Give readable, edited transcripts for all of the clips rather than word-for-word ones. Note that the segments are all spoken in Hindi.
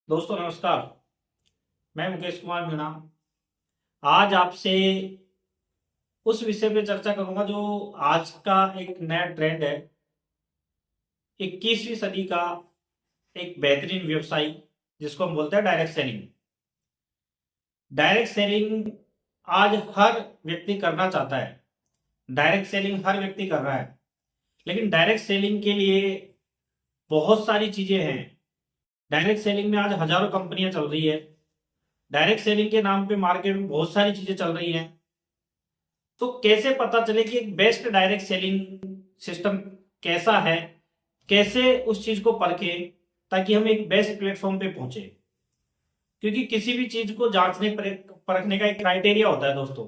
दोस्तों नमस्कार। मैं मुकेश कुमार मीणा आज आपसे उस विषय पे चर्चा करूंगा जो आज का एक नया ट्रेंड है। 21वीं सदी का एक बेहतरीन व्यवसाय जिसको हम बोलते हैं डायरेक्ट सेलिंग। डायरेक्ट सेलिंग आज हर व्यक्ति करना चाहता है। डायरेक्ट सेलिंग हर व्यक्ति कर रहा है, लेकिन डायरेक्ट सेलिंग के लिए बहुत सारी चीजें हैं। डायरेक्ट सेलिंग में आज हजारों कंपनियां चल रही है। डायरेक्ट सेलिंग के नाम पे मार्केट में बहुत सारी चीजें चल रही हैं। तो कैसे पता चले कि एक बेस्ट डायरेक्ट सेलिंग सिस्टम कैसा है, कैसे उस चीज को परखें ताकि हम एक बेस्ट प्लेटफॉर्म पे पहुंचे। क्योंकि किसी भी चीज को जांचने परखने का एक क्राइटेरिया होता है दोस्तों।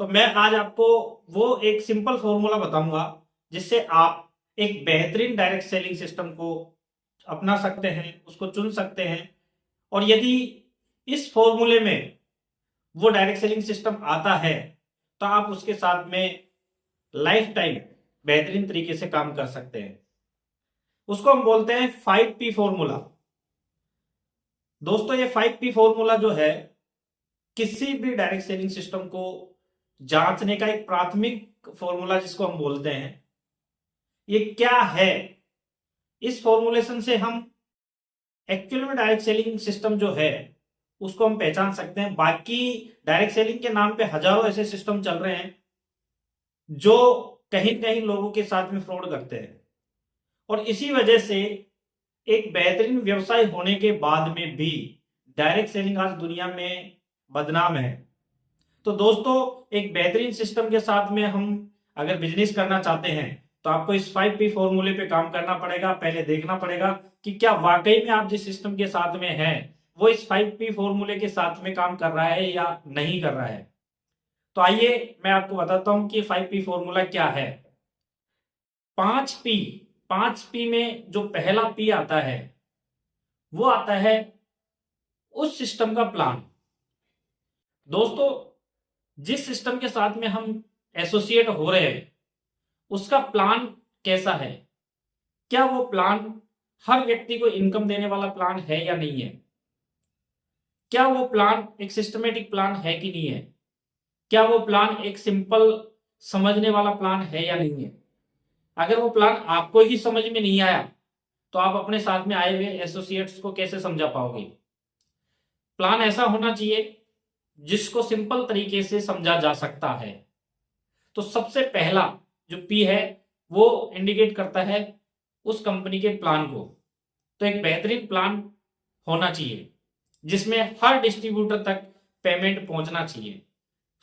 तो मैं आज आपको वो एक सिंपल फॉर्मूला बताऊंगा जिससे आप एक बेहतरीन डायरेक्ट सेलिंग सिस्टम को अपना सकते हैं, उसको चुन सकते हैं। और यदि इस फॉर्मूले में वो डायरेक्ट सेलिंग सिस्टम आता है तो आप उसके साथ में लाइफ टाइम बेहतरीन तरीके से काम कर सकते हैं। उसको हम बोलते हैं 5P फॉर्मूला। दोस्तों ये 5P फॉर्मूला जो है किसी भी डायरेक्ट सेलिंग सिस्टम को जांचने का एक प्राथमिक फॉर्मूला जिसको हम बोलते हैं। ये क्या है? इस फॉर्मूलेशन से हम एक्चुअल में डायरेक्ट सेलिंग सिस्टम जो है उसको हम पहचान सकते हैं। बाकी डायरेक्ट सेलिंग के नाम पे हजारों ऐसे सिस्टम चल रहे हैं जो कहीं कहीं लोगों के साथ में फ्रॉड करते हैं। और इसी वजह से एक बेहतरीन व्यवसाय होने के बाद में भी डायरेक्ट सेलिंग आज दुनिया में बदनाम है। तो दोस्तों एक बेहतरीन सिस्टम के साथ में हम अगर बिजनेस करना चाहते हैं तो आपको इस 5P फॉर्मूले पे काम करना पड़ेगा। पहले देखना पड़ेगा कि क्या वाकई में आप जिस सिस्टम के साथ में हैं वो इस 5P फॉर्मूले के साथ में काम कर रहा है या नहीं कर रहा है। तो आइए मैं आपको बताता हूं कि 5P फॉर्मूला क्या है। 5P 5P में जो पहला P आता है वो आता है उस सिस्टम का प्लान। दोस्तों जिस सिस्टम के साथ में हम एसोसिएट हो रहे हैं उसका प्लान कैसा है? क्या वो प्लान हर व्यक्ति को इनकम देने वाला प्लान है या नहीं है? क्या वो प्लान एक सिस्टमेटिक प्लान है कि नहीं है? क्या वो प्लान एक सिंपल समझने वाला प्लान है या नहीं है? अगर वो प्लान आपको ही समझ में नहीं आया तो आप अपने साथ में आए हुए एसोसिएट्स को कैसे समझा पाओगे? प्लान ऐसा होना चाहिए जिसको सिंपल तरीके से समझा जा सकता है। तो सबसे पहला जो पी है वो इंडिकेट करता है उस कंपनी के प्लान को। तो एक बेहतरीन प्लान होना चाहिए जिसमें हर डिस्ट्रीब्यूटर तक पेमेंट पहुंचना चाहिए,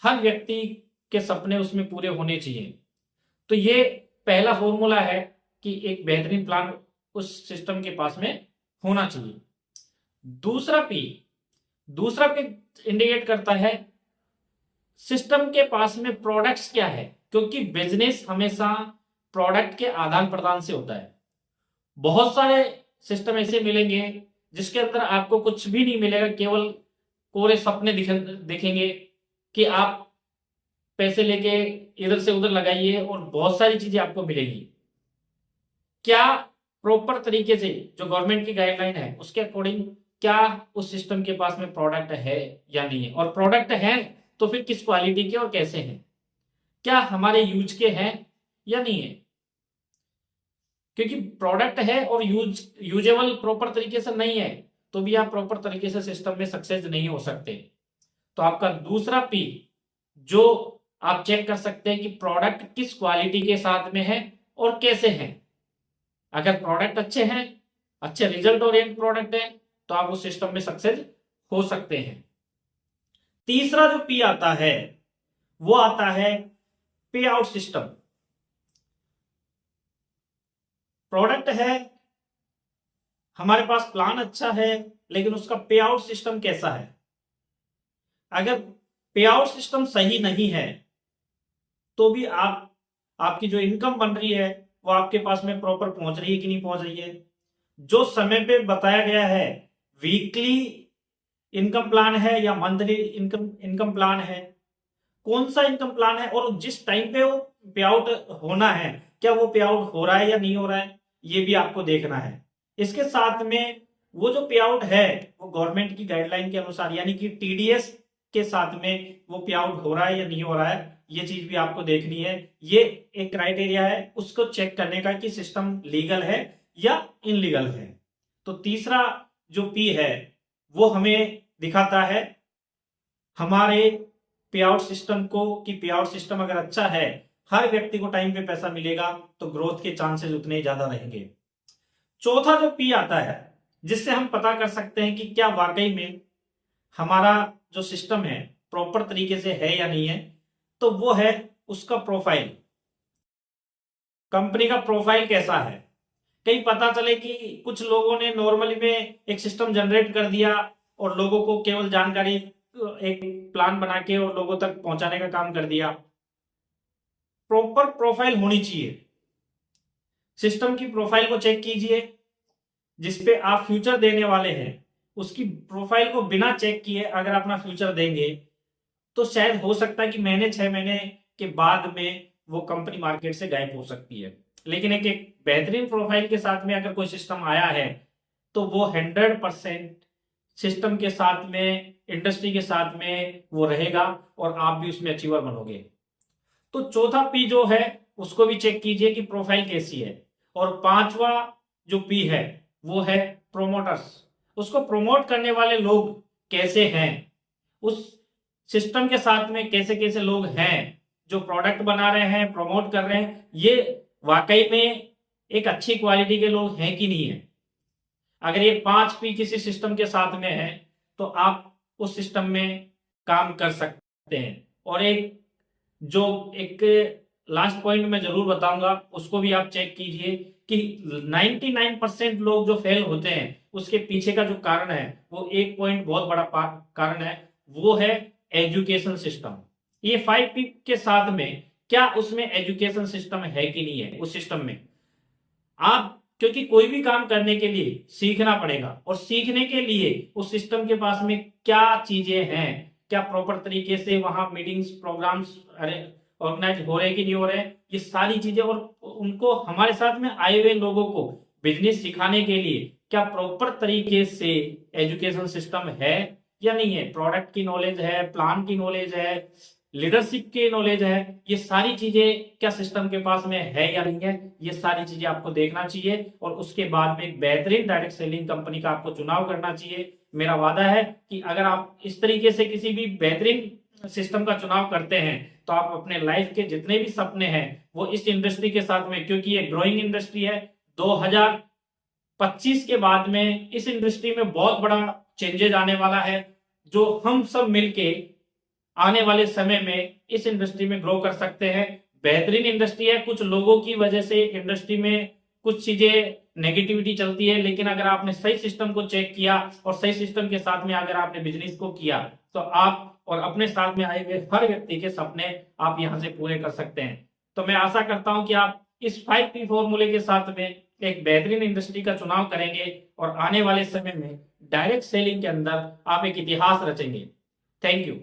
हर व्यक्ति के सपने उसमें पूरे होने चाहिए। तो ये पहला फॉर्मूला है कि एक बेहतरीन प्लान उस सिस्टम के पास में होना चाहिए। दूसरा पी इंडिकेट करता है सिस्टम के पास में प्रोडक्ट्स क्या है, क्योंकि बिजनेस हमेशा प्रोडक्ट के आदान प्रदान से होता है। बहुत सारे सिस्टम ऐसे मिलेंगे जिसके अंदर आपको कुछ भी नहीं मिलेगा, केवल कोरे सपने दिखेंगे कि आप पैसे लेके इधर से उधर लगाइए और बहुत सारी चीजें आपको मिलेगी। क्या प्रॉपर तरीके से जो गवर्नमेंट की गाइडलाइन है उसके अकॉर्डिंग क्या उस सिस्टम के पास में प्रोडक्ट है या नहीं है? और प्रोडक्ट है तो फिर किस क्वालिटी के और कैसे हैं? क्या हमारे यूज के हैं या नहीं है? क्योंकि प्रोडक्ट है और यूजेबल प्रॉपर तरीके से नहीं है तो भी आप प्रॉपर तरीके से सिस्टम में सक्सेस नहीं हो सकते। तो आपका दूसरा पी जो आप चेक कर सकते हैं कि प्रोडक्ट किस क्वालिटी के साथ में है और कैसे हैं। अगर प्रोडक्ट अच्छे हैं, अच्छे रिजल्ट ओरिएंटेड प्रोडक्ट है तो आप उस सिस्टम में सक्सेस हो सकते हैं। तीसरा जो पी आता है वो आता है पे आउट सिस्टम। प्रोडक्ट है, हमारे पास प्लान अच्छा है, लेकिन उसका पे आउट सिस्टम कैसा है? अगर पे आउट सिस्टम सही नहीं है तो भी आपकी जो इनकम बन रही है वो आपके पास में प्रॉपर पहुंच रही है कि नहीं पहुंच रही है? जो समय पे बताया गया है वीकली इनकम प्लान है या मंथली इनकम प्लान है? कौन सा इनकम प्लान है और जिस टाइम पे वो पे आउट होना है क्या वो पे आउट हो रहा है या नहीं हो रहा है? ये भी आपको देखना है। इसके साथ में वो जो पे आउट है वो गवर्नमेंट की गाइडलाइन के अनुसार यानी कि टीडीएस के साथ में वो पे आउट हो रहा है या नहीं हो रहा है, ये चीज भी आपको देखनी है। ये एक क्राइटेरिया है उसको चेक करने का कि सिस्टम लीगल है या इनलीगल है। तो तीसरा जो पी है वो हमें दिखाता है हमारे पे आउट सिस्टम को, कि पे आउट सिस्टम अगर अच्छा है, हर व्यक्ति को टाइम पे पैसा मिलेगा, तो ग्रोथ के चांसेस उतने ही ज्यादा रहेंगे। चौथा जो पी आता है जिससे हम पता कर सकते हैं कि क्या वाकई में हमारा जो सिस्टम है प्रॉपर तरीके से है या नहीं है, तो वो है उसका प्रोफाइल। कंपनी का प्रोफाइल कैसा है। कहीं पता चले कि कुछ लोगों ने नॉर्मली में एक सिस्टम जनरेट कर दिया और लोगों को केवल जानकारी एक प्लान बना के और लोगों तक पहुंचाने का काम कर दिया। प्रॉपर प्रोफाइल होनी चाहिए। सिस्टम की प्रोफाइल को चेक कीजिए, जिसपे आप फ्यूचर देने वाले हैं उसकी प्रोफाइल को बिना चेक किए अगर अपना फ्यूचर देंगे तो शायद हो सकता है कि महीने 6 महीने के बाद में वो कंपनी मार्केट से गायब हो सकती है। लेकिन एक बेहतरीन प्रोफाइल के साथ में अगर कोई सिस्टम आया है तो वो 100% सिस्टम के साथ में, इंडस्ट्री के साथ में वो रहेगा और आप भी उसमें अचीवर बनोगे। तो चौथा पी जो है उसको भी चेक कीजिए कि प्रोफाइल कैसी है। और पांचवा जो पी है वो है प्रोमोटर्स। उसको प्रमोट करने वाले लोग कैसे हैं, उस सिस्टम के साथ में कैसे कैसे लोग हैं जो प्रोडक्ट बना रहे हैं, प्रमोट कर रहे हैं, ये वाकई में एक अच्छी क्वालिटी के लोग हैं कि नहीं है। अगर ये 5 पी किसी सिस्टम के साथ में है तो आप उस सिस्टम में काम कर सकते हैं। और एक लास्ट पॉइंट मैं जरूर बताऊंगा, उसको भी आप चेक कीजिए कि 99% लोग जो फेल होते हैं उसके पीछे का जो कारण है वो एक पॉइंट बहुत बड़ा कारण है, वो है एजुकेशन सिस्टम। ये 5P के साथ में क्या उसमें एजुकेशन सिस्टम है कि नहीं है उस सिस्टम में। आप क्योंकि कोई भी काम करने के लिए सीखना पड़ेगा और सीखने के लिए उस सिस्टम के पास में क्या चीजें हैं, क्या प्रॉपर तरीके से वहां मीटिंग्स प्रोग्राम्स ऑर्गेनाइज हो रहे कि नहीं हो रहे, ये सारी चीजें, और उनको हमारे साथ में आए हुए लोगों को बिजनेस सिखाने के लिए क्या प्रॉपर तरीके से एजुकेशन सिस्टम है या नहीं है, प्रोडक्ट की नॉलेज है, प्लान की नॉलेज है, लीडरशिप की नॉलेज है, ये सारी चीजें क्या सिस्टम के पास में है या नहीं है, ये सारी चीजें आपको देखना चाहिए। और उसके बाद में एक बेहतरीन डायरेक्ट सेलिंग कंपनी का आपको चुनाव करना चाहिए। मेरा वादा है कि अगर आप इस तरीके से किसी भी बेहतरीन सिस्टम का चुनाव करते हैं तो आप अपने लाइफ के जितने भी सपने हैं वो इस इंडस्ट्री के साथ में, क्योंकि ये ग्रोइंग इंडस्ट्री है, 2025 के बाद में इस इंडस्ट्री में बहुत बड़ा चेंजेज आने वाला है, जो हम सब मिलके आने वाले समय में इस इंडस्ट्री में ग्रो कर सकते हैं। बेहतरीन इंडस्ट्री है। कुछ लोगों की वजह से इंडस्ट्री में कुछ चीजें नेगेटिविटी चलती है, लेकिन अगर आपने सही सिस्टम को चेक किया और सही सिस्टम के साथ में अगर आपने बिजनेस को किया तो आप और अपने साथ में आए हुए हर व्यक्ति के सपने आप यहां से पूरे कर सकते हैं। तो मैं आशा करता हूं कि आप इस 5P फॉर्मूले के साथ में एक बेहतरीन इंडस्ट्री का चुनाव करेंगे और आने वाले समय में डायरेक्ट सेलिंग के अंदर आप एक इतिहास रचेंगे। Thank you.